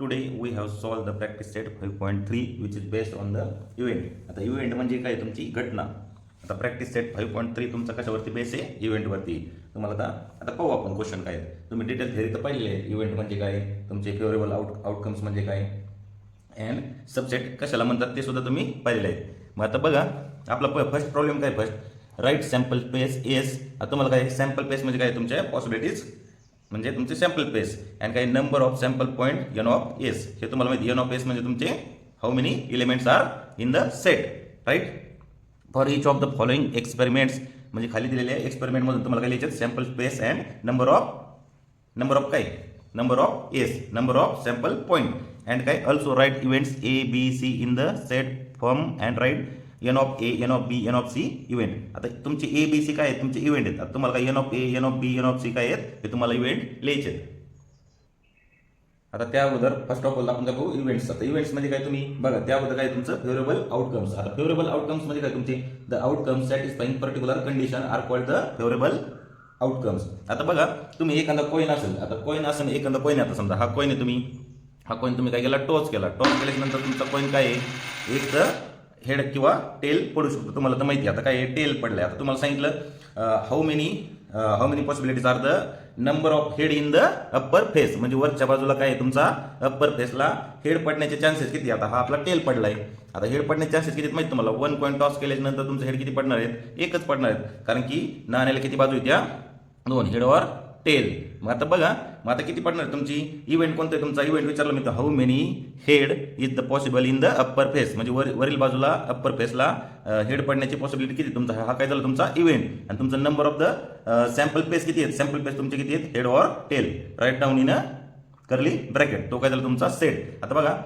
Today we have solved the practice set 5.3 which is based on the event. आता event म्हणजे काय तुमची घटना. आता प्रॅक्टिस सेट 5.3 तुमचा कशावरती बेस आहे इव्हेंटवरती. तुम्हाला आता पाहू आपण क्वेश्चन काय आहेत. तुम्ही डिटेल थेअरी तर पाहिलेली आहे. इव्हेंट म्हणजे काय, तुमचे फेवरेबल आउटकम्स म्हणजे काय अँड सबसेट कशाला म्हणतात ते सुद्धा तुम्ही पाहिलेले आहे. मग आता बघा आपला फर्स्ट प्रॉब्लेम काय, फर्स्ट राईट सॅम्पल पेस एस. आता तुम्हाला काय सॅम्पल पेस म्हणजे काय तुमच्या पॉसिबिलिटीज म्हणजे तुमचे सॅम्पल पेस अँड काही number of sample point N of S. हे तुम्हाला माहिती एन ऑफ एस म्हणजे तुमचे how many elements are in the set, right. For each of the following experiments म्हणजे खाली दिलेले एक्सपेरिमेंटमधून तुम्हाला काय लिहायचे sample space and number of काय number of S, number of sample point and काय also write events A B C in the set form and write n of A, n of B, n of C event. आता तुमचे ए B C काय आहेत तुमचे event आहेत. आता तुम्हाला काय n of A, n of B, n of C काय आहेत हे तुम्हाला इव्हेंट लिहायचे आहेत. आता त्या अगोदर फर्स्ट ऑफ ऑल आपण काय बघू इव्हेंट्स. आता इव्हेंट्स म्हणजे काय तुम्ही बघा त्या अगोदर काय तुमचं फेवरेबल आउटकम्स. आता फेवरेबल आउटकम्स म्हणजे काय तुमचे the outcomes satisfying particular condition are called the favourable outcomes. आता बघा तुम्ही एखादा कॉईन असेल, आता कॉईन असेल एखादा कॉईन, आता समजा हा कॉईन आहे, हा कॉईन तुम्ही काय केला टॉस केल्यानंतर तुमचा कॉईन काय आहे एक तर हेड किंवा टेल पडू शकतो. तुम्हाला तर माहिती आहे आता काय टेल पडलाय. आता तुम्हाला सांगितलं how many possibilities are the number of head in the upper face म्हणजे वरच्या बाजूला काय आहे तुमचा अप्पर फेसला हेड पडण्याचे चान्सेस किती. आता हा आपला टेल पडलाय. आता हेड पडण्याचे चान्सेस किती माहिती तुम्हाला. 1 कॉईन टॉस केल्यानंतर तुमचं हेड किती पडणार आहेत, एकच पडणार आहेत, कारण की नाण्याला किती बाजू येत्या दोन, हेड और टेल. मग आता बघा मग आता किती पडणार तुमची इव्हेंट कोणतं आहे तुमचा इव्हेंट विचारला मी, how many head is the possible in the upper face म्हणजे वरील बाजूला अप्पर फेसला हेड पडण्याची पॉसिबिलिटी किती तुमचा, हा काय झाला तुमचा इव्हेंट. आणि तुमचा number of the sample space किती आहेत, सॅम्पल पेस तुमचे किती आहेत हेड और tail, write down in curly bracket, तो काय झाला तुमचा सेट. आता बघा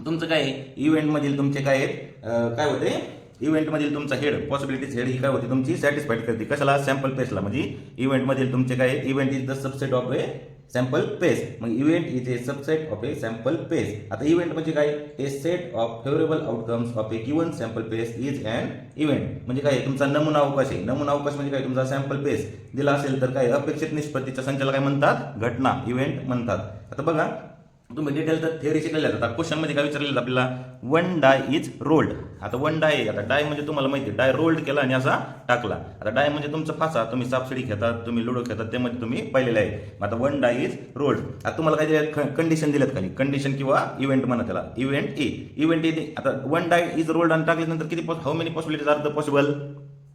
तुमचं काय इव्हेंट मधील तुमचे काय आहेत काय होते इव्हेंट मधील तुमचा हेड पॉसिबिलिटीज हेड ही काय होती तुमची सॅटिस्फाईड करते कशाला सॅम्पल पेसला. म्हणजे इव्हेंट मधील तुमचे काय event is the subset of a sample space. मग event is a subset of a sample space. आता इव्हेंट म्हणजे काय a set of favourable outcomes of a given sample space is an event. म्हणजे काय तुमचा नमुना अवकाश आहे. नमुना अवकाश म्हणजे काय तुमचा सॅम्पल पेस दिला असेल तर काय अपेक्षित निष्पत्तीच्या संचाला काय म्हणतात घटना इव्हेंट म्हणतात. आता बघा तुम्ही डिटेल तर थिअरी शिकलेले आता क्वेश्चन मध्ये काय विचारलेलं आपल्याला वन डाय इज रोल्ड. आता वन डाय आता डाय म्हणजे तुम्हाला माहिती डाय रोल्ड केला आणि असा टाकला. आता डाय म्हणजे तुमचा फासा, तुम्ही सापशिडी घेतात, तुम्ही लुडो खेळतात, त्यामध्ये तुम्ही पाहिलेलं आहे. आता वन डाय इज रोल्ड. आता तुम्हाला काय कंडिशन दिल्यात खाली, कंडिशन किंवा इव्हेंट म्हणा त्याला, इव्हेंट ए. आता वन डाय इज रोल्ड आणि टाकल्यानंतर किती how many possibilities are the possible.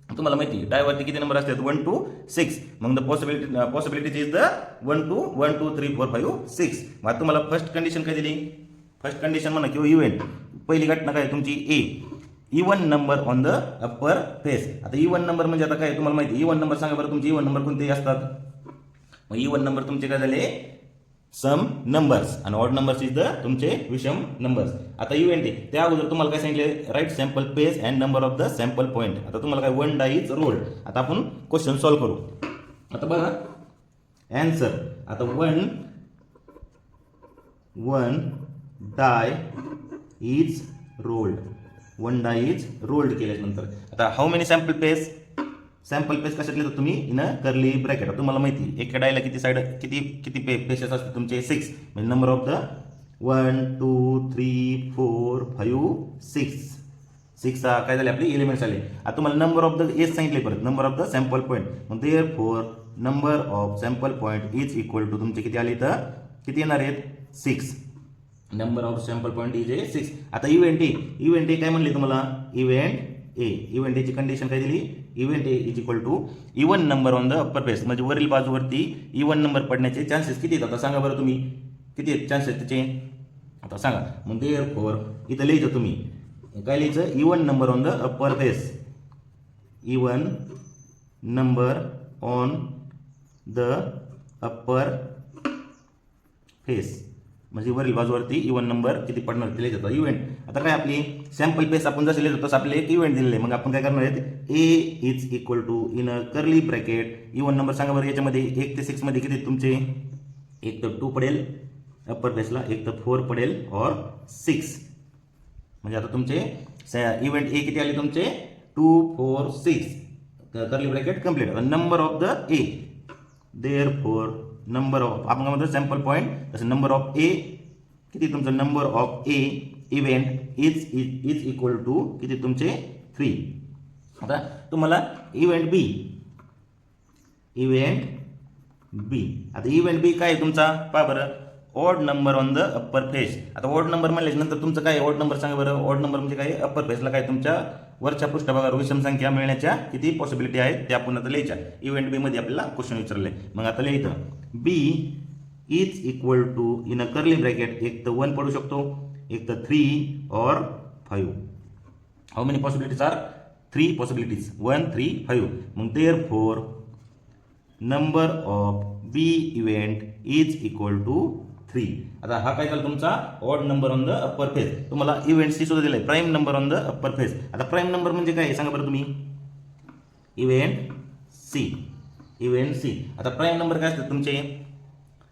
तुम्हाला माहिती डायवरती किती नंबर असतात 1 to 6. मग the possibilities is the 1 to 1 2 3 4 5 6. मग तुम्हाला फर्स्ट कंडिशन काय दिली, फर्स्ट कंडिशन म्हणा किंवा इव्हेंट पहिली घटना काय तुमची ए even number on the upper face. आता इवन नंबर म्हणजे आता काय तुम्हाला माहिती इवन नंबर सांगा बरं तुमचे इवन नंबर कोणते असतात. मग इवन नंबर तुमचे काय झाले सम नंबर्स आणि ऑड नंबर्स इज द तुमचे विषम नंबर्स. आता इव्हेंट आहे त्या अगोदर तुम्हाला काय सांगितले right sample space and number of the sample point. आता तुम्हाला काय वन डाय इज रोल्ड. आता आपण क्वेश्चन सॉल्व्ह करू. आता बघा अँसर. आता one die is rolled, one die is rolled केल्यानंतर आता how many sample space, sample space कशात लिहितो तुम्ही इन कर्ली ब्रॅकेट. तुम्हाला माहिती एका डायला किती साईड किती पेसेस असतात तुमचे 6 म्हणजे नंबर ऑफ द 1 2 3 4 5 6 काय झाले आपले एलिमेंट्स आले. आता तुम्हाला नंबर ऑफ द एस सांगितले परत number of the sample point. मग therefore number of sample point is equal to तुमचे किती आले तर किती येणार आहेत 6. Number of sample point is a 6. आता इव्हेंट ए काय म्हणले तुम्हाला इव्हेंट एची कंडिशन काय दिली event A is equal to even number on the upper face म्हणजे वरील बाजूवरती इवन नंबर पडण्याचे चान्सेस किती आहेत. आता सांगा बरं तुम्ही किती आहेत चान्सेस त्याचे, आता सांगा. मग देअरफॉर इथं लिहायचं तुम्ही काय लिहायचं even number on the upper face, even number on the upper face म्हणजे वरील बाजूवरती इव्हन नंबर किती पडणार दिले जातात इव्हेंट. आता काय आपली सॅम्पल पेस आपण जसे लिहितो तसं आपले एक इव्हेंट दिलेले. मग आपण काय करणार आहेत A is equal to in curly bracket even number सांगा बरं याच्यामध्ये 1 ते 6 मध्ये किती तुमचे एक तर 2 पडेल अप्पर फेसला, एक तर 4 पडेल और 6. म्हणजे आता तुमचे इव्हेंट ए किती आले तुमचे 2 4 6 curly bracket complete. Number of the A therefore number of आपण काय म्हणतो सॅम्पल पॉईंट तसं नंबर ऑफ ए किती तुमचं number of A event is equal to किती तुमचे 3. आता तुम्हाला इव्हेंट बी आता इव्हेंट बी काय तुमचा पहा बरं, odd number on the upper face. आता ऑड नंबर म्हणल्यानंतर तुमचं काय ऑड नंबर सांगा बरं. ऑड नंबर म्हणजे काय, अप्पर फेसला काय तुमच्या वरच्या पृष्ठभागावर विषम संख्या मिळण्याच्या किती पॉसिबिलिटी आहेत त्या आपण आता लिहायच्या. इव्हेंट बी मध्ये आपल्याला क्वेश्चन विचारले. मग आता लिहायचं B is equal to in a curly bracket, एक तर 1 पडू शकतो, एक तर 3 और 5. How many possibilities are 3 possibilities 1 3 5. मग therefore number of B event is equal to 3. आता हा काय झाला तुमचा odd number on the upper face. तुम्हाला इव्हेंट सी सुद्धा दिलाय, prime number on the upper face. आता प्राईम नंबर म्हणजे काय सांगा बरं तुम्ही. Event C. आता प्राईम नंबर काय असतात तुमचे,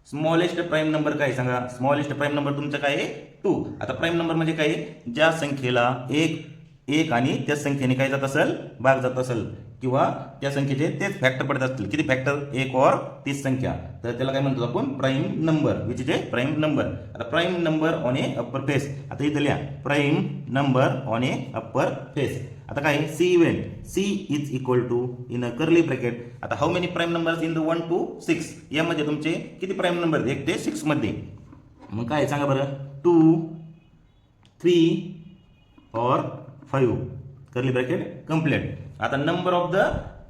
स्मॉलेस्ट प्राईम नंबर काय सांगा. स्मॉलेस्ट प्राईम नंबर तुमचा काय आहे 2. आता प्राईम नंबर म्हणजे काय, ज्या संख्येला एक आणि त्या संख्येने काय जात असेल, भाग जात असेल, किंवा त्या संख्येचे तेच फॅक्टर पडत असतील. किती फॅक्टर, 1 और तीच संख्या, तर त्याला काय म्हणतो आपण prime number, which is a prime number. आता prime number on a upper face. आता इथं लिहा prime number on a upper face. आता काय C event C is equal to in a curly bracket. आता how many prime numbers in the 1 to 6. यामध्ये तुमचे किती प्राईम नंबर, 1 ते 6 मध्ये. मग काय सांगा बरं, 2 3 और 5 कर्ली ब्रॅकेट कंप्लीट. आता number of the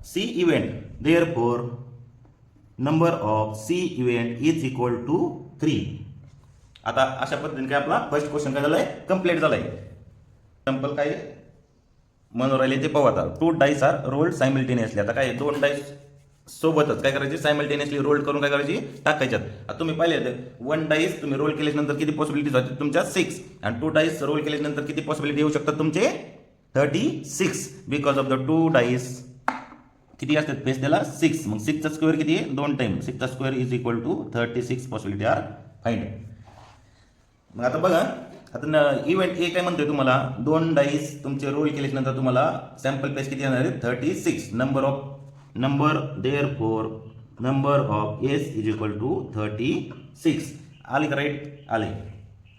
C event, therefore number of C event is equal to 3. आता अशा पद्धतीने काय आपला फर्स्ट क्वेश्चन काय झालाय, कंप्लीट झालाय. एक्झाम्पल काय म्हणून राहिले ते पाहू. आता 2 डाईस आर रोल्ड सायमल्टेनियसली. आता काय 2 डाईस सोबतच काय करायचे, सायमल्टेनियसली रोल करून काय करायची, टाकायच्यात. आता तुम्ही पाहिले 1 डाईस तुम्ही रोल केल्यानंतर किती पॉसिबिलिटीज होतात तुमच्या 6, आणि 2 डाईस रोल केल्यानंतर किती पॉसिबिलिटी येऊ शकतात तुमचे 36. बिकॉज ऑफ द 2 डाईस किती असतात फेस त्याला 6. मग 6 चा स्क्वेअर किती आहे, 2 टाइम. 6 चा square is equal to 36 possibility are find. मग आता बघा, आता इव्हेंट ए काय म्हणतोय तुम्हाला, 2 डाईस तुमचे रोल केल्यानंतर तुम्हाला सॅम्पल फेस किती येणार आहे 36. Number therefore number of S is equal to 36. आले का राईट, आले.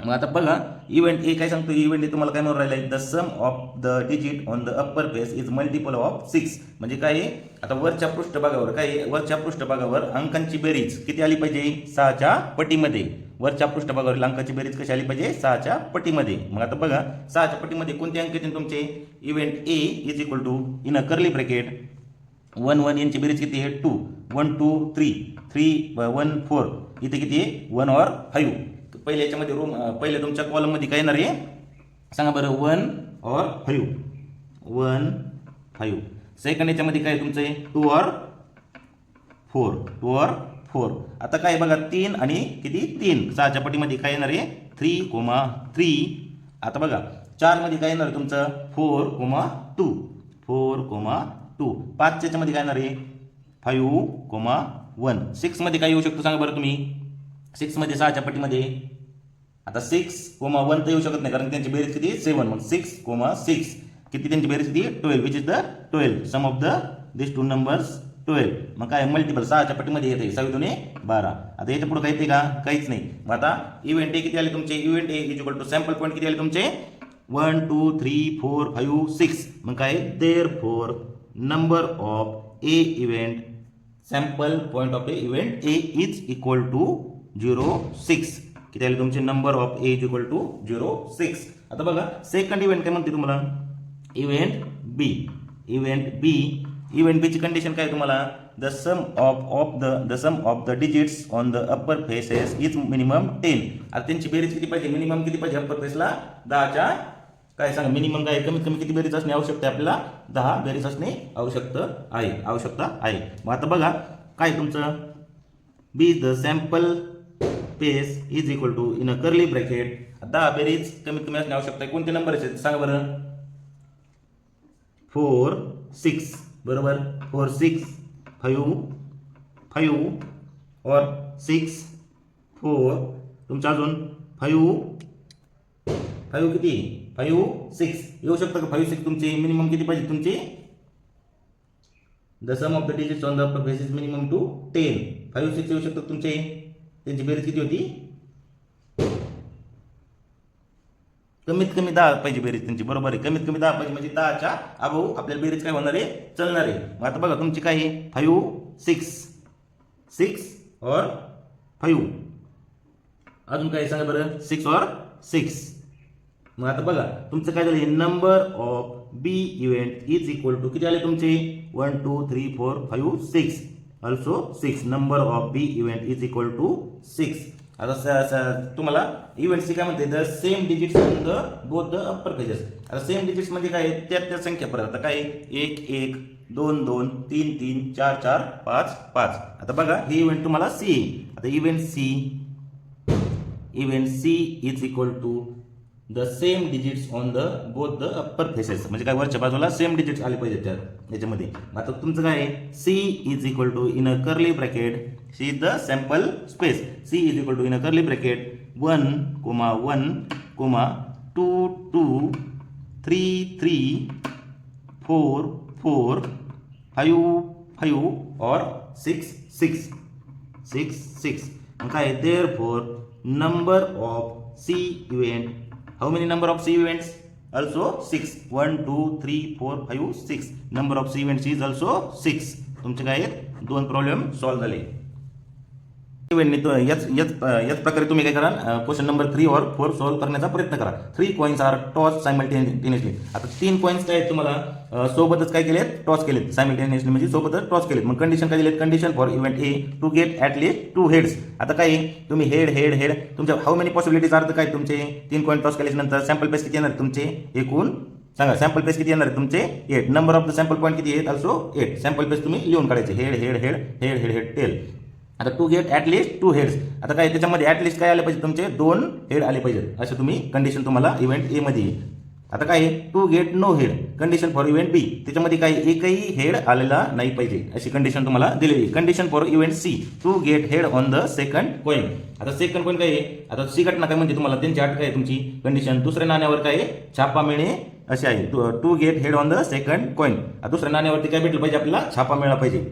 मग आता बघा इव्हेंट ए काय सांगतो, इव्हेंट ए तुम्हाला काय म्हणून राहिलं, the sum of the digit on the upper face is multiple of 6. म्हणजे काय आहे, आता वरच्या पृष्ठभागावर काय, वरच्या पृष्ठभागावर अंकांची बेरीज किती आली पाहिजे, 6च्या पटीमध्ये. वरच्या पृष्ठभागावरील अंकाची बेरीज कशी आली पाहिजे, 6च्या पटीमध्ये. मग आता बघा 6च्या पटीमध्ये कोणते अंक येतील तुमचे, event A is equal to in a curly bracket 1 1 यांची बेरीज किती आहे 2, 1 2 3 3 1 4. इथे किती आहे 1 और 5. पहिले याच्यामध्ये पहिले तुमच्या कॉलम मध्ये काय येणार आहे सांगा बरं, 1 और 5 1 5. सेकंड याच्यामध्ये काय तुमचं 2 और 4. आता काय बघा 3 आणि किती 3, 6च्या पटीमध्ये काय येणार आहे 3,3. आता बघा 4 मध्ये काय येणार आहे तुमचं 4,2. 5च्या याच्यामध्ये काय येणार आहे 5,1. 6 मध्ये काय येऊ शकतो सांगा बरं तुम्ही, 6 मध्ये 6च्या पटीमध्ये. आता 6,1 तर येऊ शकत नाही, कारण त्यांची बेरीज किती 7. मग 6,6 किती त्यांची बेरीज किती 12, which is the 12. Sum of the this 2 numbers 12. मग काय मल्टिपल 6च्या पटीमध्ये येते 6 2 12. आता याच्या पुढे काय येते का, काहीच नाही. मग आता इव्हेंट ए किती आले तुमचे, event A is equal to sample point किती आले तुमचे 1 2 3 4 5 6. मग काय therefore number of A event sample point of A event A is equal to 0,6. किती आले तुमचे number of A is equal to 0,6. आता बघा सेकंड इव्हेंट काय म्हणते तुम्हाला, इव्हेंट बी ची कंडिशन काय तुम्हाला, the sum of the digits on the upper faces is minimum 10. आता त्यांची बेरीज किती पाहिजे, मिनिमम किती पाहिजे अप्पर फेसला 10च्या काय सांगा, मिनिमम काय कमीत कमी किती बेरीज असणे आवश्यकता आहे आपल्याला, 10 बेरीज असणे आवश्यकता आहे. मग आता बघा काय तुमचं B the sample face is equal to in a curly bracket 10 बेरीज कमीत कमी असणे आवश्यकता आहे. कोणते नंबर आहेत सांगा बरं, 4 6 बरोबर, 4 6 5 और 6 4 तुमचा अजून 5 किती 5 6 येऊ शकतं का, 5 6 तुमचे मिनिमम किती पाहिजे तुमचे, the sum of the digits on the upper face is minimum two 10. 5 6 येऊ शकतात तुमचे, त्यांची बेरीज किती होती कमीत कमी 10 पाहिजे बेरीज त्यांची, बरोबर आहे. कमीत कमी 10 पाहिजे म्हणजे 10च्या अबाऊ आपल्याला बेरीज काय होणार आहे, चलणार आहे. मग आता बघा तुमची काय आहे 5 6 और 5, अजून काय सांगा बरं 6 और 6. मग आता बघा तुमचं काय झालं, number of B event is equal to किती आले तुमचे 1 2 3 4 5 6, also 6. Number of B event is equal to 6. आता तुम्हाला इव्हेंट्सची काय म्हणते, the same digits on the both the upper pages. आता सेम डिजिट्स म्हणजे काय, त्या संख्या परत. आता काय 1 1 2 2 3 3 4 4 5 5. आता बघा ही इव्हेंट तुम्हाला सी. आता event C is equal to the same digits on the both the upper faces, म्हणजे काय वरच्या बाजूला सेम डिजिट्स आले पाहिजे त्या याच्यामध्ये. आता तुमचं काय आहे, C is equal to in a curly bracket, C is the sample space. C is equal to in a curly bracket 1 1 2 2 3 3 4 4 5 5 और 6 6 6 6. मग काय, therefore number of C event, how many number of C events? Also 6. 1 2 3 4 5 6. Number of C events is also 6. तुमचे काय आहेत, 2 problem solve झाले. याच प्रकारे तुम्ही काय करा, क्वेश्चन नंबर 3 और 4 सॉल्व्ह करण्याचा प्रयत्न करा. 3 कॉइन्स आर टॉस सायमल्टेनियसली. आता 3 कॉइन्स काय आहेत तुम्हाला सोबतच काय केलेत, टॉस केलेत सायमल्टेनियसली, म्हणजे सोबतच टॉस केलेत. मग कंडिशन काय दिलेत, condition for event A to get at least 2 heads. आता काय तुम्ही हेड हेड हेड तुमच्या हाऊ मेनी पॉसिबिलिटीज आर काय तुमचे 3 कॉइन टॉस केल्यानंतर सॅम्पल पेस किती येणार तुमचे, एकूण सांगा. सॅम्पल पेस किती येणार तुमचे 8. Number of the sample point किती आहेत, ऑल्सो 8. सॅम्पल पेस तुम्ही लिहून काढायचे, head head head head head head tail. आता to get at least 2 heads. आता काय त्याच्यामध्ये ॲट लिस्ट काय आले पाहिजे तुमचे 2 हेड आले पाहिजेत, असं तुम्ही कंडिशन तुम्हाला इव्हेंट ए मध्ये. आता काय to get no head, condition for event B, त्याच्यामध्ये काही एकही हेड आलेला नाही पाहिजे, अशी कंडिशन तुम्हाला दिलेली. Condition for event C, to get head on the second coin. आता सेकंड कॉइन काय आहे, आता सी घटना काय म्हणजे तुम्हाला त्यांची अट काय तुमची कंडिशन, दुसऱ्या नाण्यावर काय छापा मिळणे असे आहे. To get head on the second coin. दुसऱ्या नाण्यावरती काय भेटलं पाहिजे आपल्याला, छापा मिळाला पाहिजे.